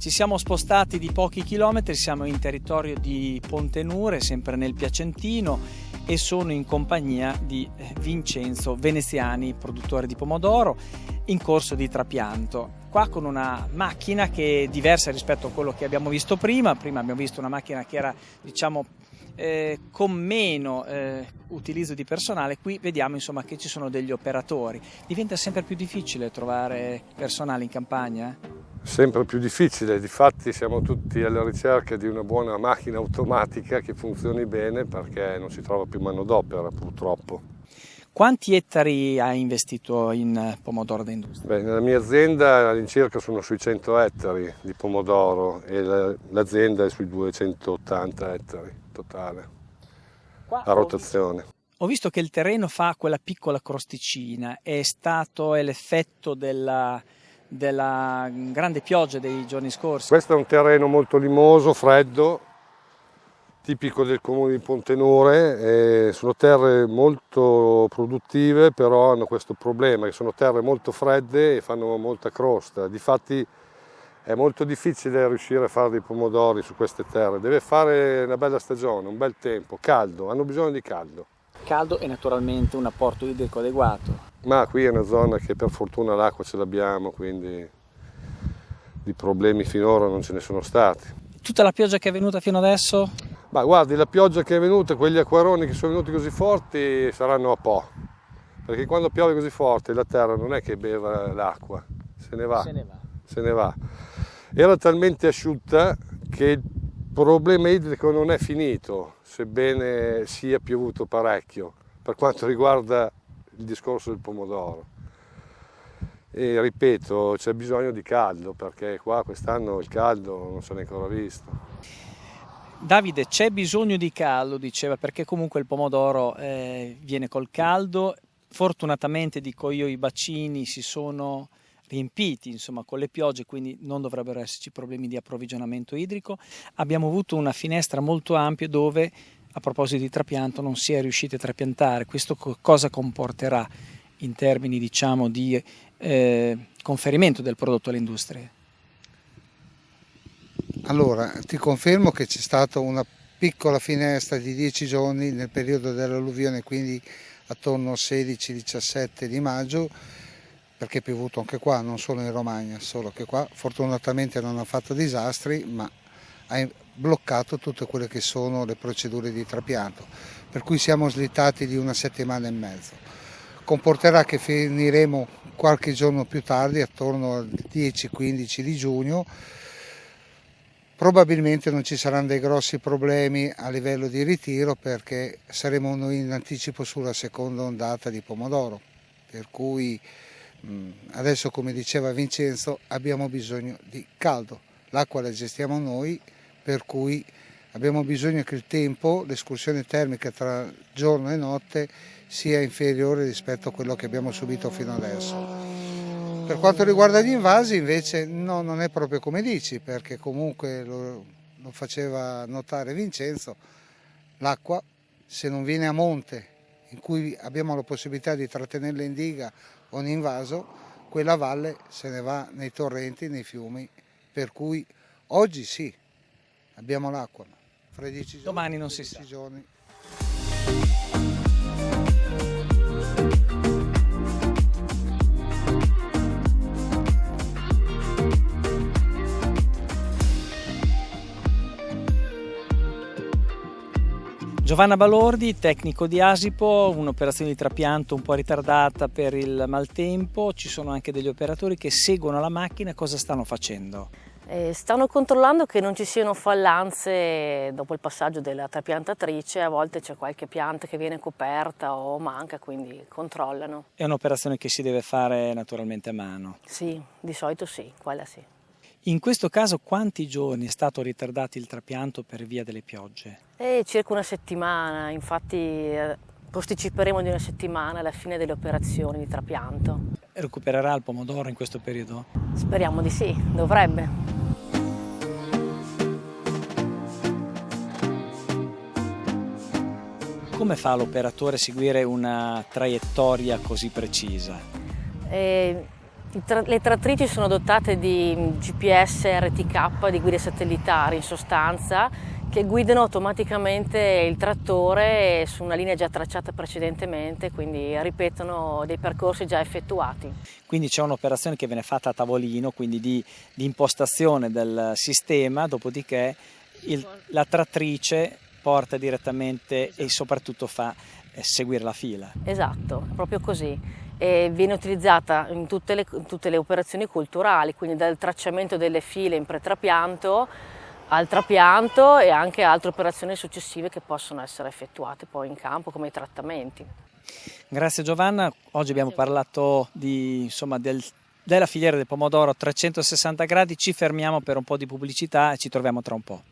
Ci siamo spostati di pochi chilometri, siamo in territorio di Pontenure, sempre nel Piacentino, e sono in compagnia di Vincenzo Veneziani, produttore di pomodoro, in corso di trapianto. Qua con una macchina che è diversa rispetto a quello che abbiamo visto prima. Prima abbiamo visto una macchina che era, con meno utilizzo di personale. Qui vediamo insomma che ci sono degli operatori. Diventa sempre più difficile trovare personale in campagna? Sempre più difficile, difatti siamo tutti alla ricerca di una buona macchina automatica che funzioni bene, perché non si trova più manodopera purtroppo. Quanti ettari hai investito in pomodoro da industria? Nella mia azienda all'incirca sono sui 100 ettari di pomodoro e l'azienda è sui 280 ettari totale, a rotazione. Ho visto che il terreno fa quella piccola crosticina. È l'effetto della grande pioggia dei giorni scorsi? Questo è un terreno molto limoso, freddo, tipico del comune di Pontenure. Sono terre molto produttive, però hanno questo problema, che sono terre molto fredde e fanno molta crosta. Difatti è molto difficile riuscire a fare dei pomodori su queste terre. Deve fare una bella stagione, un bel tempo, caldo, hanno bisogno di caldo. Caldo e naturalmente un apporto idrico adeguato. Ma qui è una zona che per fortuna l'acqua ce l'abbiamo, quindi di problemi finora non ce ne sono stati. Tutta la pioggia che è venuta fino adesso? Ma guardi, la pioggia che è venuta, quegli acquaroni che sono venuti così forti saranno a po', perché quando piove così forte la terra non è che beva l'acqua, se ne va. Era talmente asciutta che il problema idrico non è finito, sebbene sia piovuto parecchio, per quanto riguarda il discorso del pomodoro. E ripeto, c'è bisogno di caldo, perché qua quest'anno il caldo non se n'è ancora visto. Davide, c'è bisogno di caldo, diceva, perché comunque il pomodoro viene col caldo. Fortunatamente, dico io, i bacini si sono riempiti insomma con le piogge, quindi non dovrebbero esserci problemi di approvvigionamento idrico. Abbiamo avuto una finestra molto ampia dove, a proposito di trapianto, non si è riusciti a trapiantare. Questo cosa comporterà in termini di conferimento del prodotto alle industrie? Allora, ti confermo che c'è stata una piccola finestra di 10 giorni nel periodo dell'alluvione, quindi attorno al 16-17 di maggio, perché è piovuto anche qua, non solo in Romagna, solo che qua fortunatamente non ha fatto disastri, ma ha bloccato tutte quelle che sono le procedure di trapianto, per cui siamo slittati di una settimana e mezzo. Comporterà che finiremo qualche giorno più tardi, attorno al 10-15 di giugno. Probabilmente non ci saranno dei grossi problemi a livello di ritiro, perché saremo noi in anticipo sulla seconda ondata di pomodoro, per cui adesso, come diceva Vincenzo, abbiamo bisogno di caldo. L'acqua la gestiamo noi, per cui abbiamo bisogno che il tempo, l'escursione termica tra giorno e notte, sia inferiore rispetto a quello che abbiamo subito fino adesso. Per quanto riguarda gli invasi invece no, non è proprio come dici, perché comunque lo faceva notare Vincenzo, l'acqua se non viene a monte, in cui abbiamo la possibilità di trattenerla in diga o in invaso, quella valle se ne va nei torrenti, nei fiumi, per cui oggi sì, abbiamo l'acqua, fra 10 giorni, domani non si sa. Giorni. Giovanna Balordi, tecnico di Asipo, un'operazione di trapianto un po' ritardata per il maltempo. Ci sono anche degli operatori che seguono la macchina. Cosa stanno facendo? Stanno controllando che non ci siano fallanze dopo il passaggio della trapiantatrice. A volte c'è qualche pianta che viene coperta o manca, quindi controllano. È un'operazione che si deve fare naturalmente a mano? Sì, di solito sì, quella sì. In questo caso quanti giorni è stato ritardato il trapianto per via delle piogge? Circa una settimana, infatti posticiperemo di una settimana la fine delle operazioni di trapianto. Recupererà il pomodoro in questo periodo? Speriamo di sì, dovrebbe. Come fa l'operatore a seguire una traiettoria così precisa? Le trattrici sono dotate di GPS RTK, di guide satellitari in sostanza, che guidano automaticamente il trattore su una linea già tracciata precedentemente, quindi ripetono dei percorsi già effettuati. Quindi c'è un'operazione che viene fatta a tavolino, quindi di impostazione del sistema, dopodiché la trattrice porta direttamente e soprattutto fa seguire la fila. Esatto, proprio così. E viene utilizzata in tutte le operazioni culturali, quindi dal tracciamento delle file in pretrapianto al trapianto e anche altre operazioni successive che possono essere effettuate poi in campo come i trattamenti. Grazie Giovanna, oggi abbiamo parlato della filiera del pomodoro a 360 gradi, ci fermiamo per un po' di pubblicità e ci troviamo tra un po'.